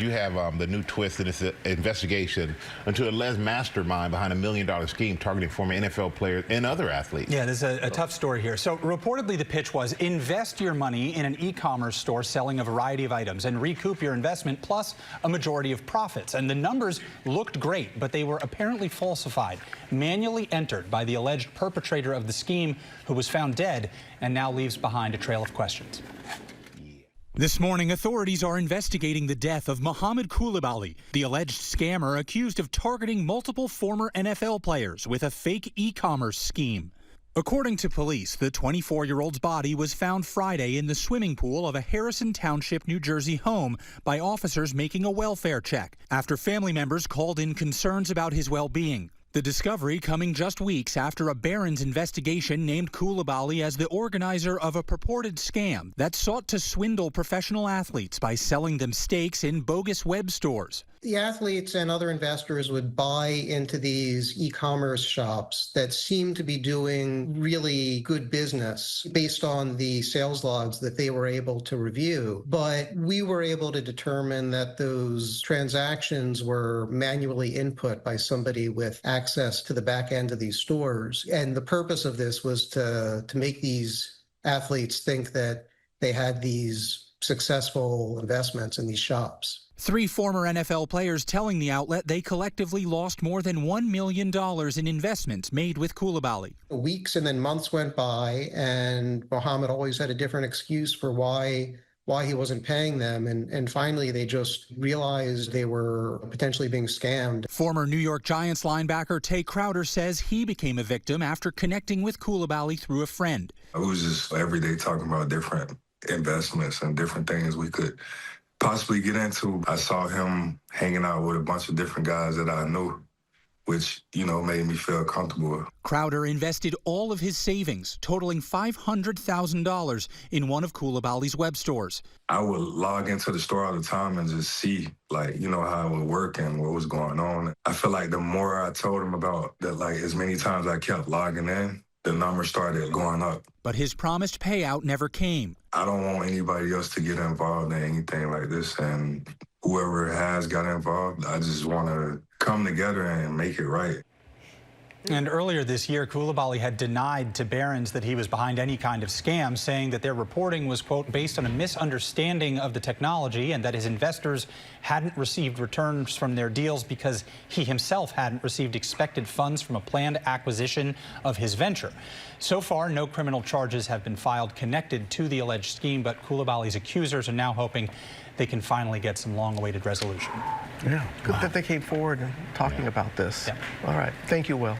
You have the new twist in this investigation into alleged mastermind behind $1 million scheme targeting former NFL players and other athletes. Yeah, this is a tough story here. So reportedly the pitch was invest your money in an e-commerce store selling a variety of items and recoup your investment plus a majority of profits. And the numbers looked great, but they were apparently falsified, manually entered by the alleged perpetrator of the scheme, who was found dead and now leaves behind a trail of questions. This morning, authorities are investigating the death of Mohamed Coulibaly, the alleged scammer accused of targeting multiple former NFL players with a fake e-commerce scheme. According to police, the 24-year-old's body was found Friday in the swimming pool of a Harrison Township, New Jersey home by officers making a welfare check after family members called in concerns about his well-being. The discovery coming just weeks after a Barron's investigation named Coulibaly as the organizer of a purported scam that sought to swindle professional athletes by selling them stakes in bogus web stores. The athletes and other investors would buy into these e-commerce shops that seemed to be doing really good business based on the sales logs that they were able to review. But we were able to determine that those transactions were manually input by somebody with access to the back end of these stores. And the purpose of this was to make these athletes think that they had these successful investments in these shops. 3 former NFL players telling the outlet they collectively lost more than $1 million in investments made with Coulibaly. Weeks and then months went by, and Mohamed always had a different excuse for why he wasn't paying them. And finally, they just realized they were potentially being scammed. Former New York Giants linebacker Tay Crowder says he became a victim after connecting with Coulibaly through a friend. It was just every day talking about different investments and different things we could possibly get into. I saw him hanging out with a bunch of different guys that I knew, which, made me feel comfortable. Crowder invested all of his savings, totaling $500,000 in one of Coulibaly's web stores. I would log into the store all the time and just see, how it would work and what was going on. I feel like the more I told him about that, as many times I kept logging in, the numbers started going up. But his promised payout never came. I don't want anybody else to get involved in anything like this, and whoever has got involved, I just want to come together and make it right. And earlier this year, Coulibaly had denied to Barron's that he was behind any kind of scam, saying that their reporting was, quote, based on a misunderstanding of the technology and that his investors hadn't received returns from their deals because he himself hadn't received expected funds from a planned acquisition of his venture. So far, no criminal charges have been filed connected to the alleged scheme, but Coulibaly's accusers are now hoping they can finally get some long-awaited resolution. Yeah, good that they came forward and talking about this. Yeah. All right. Thank you, Will.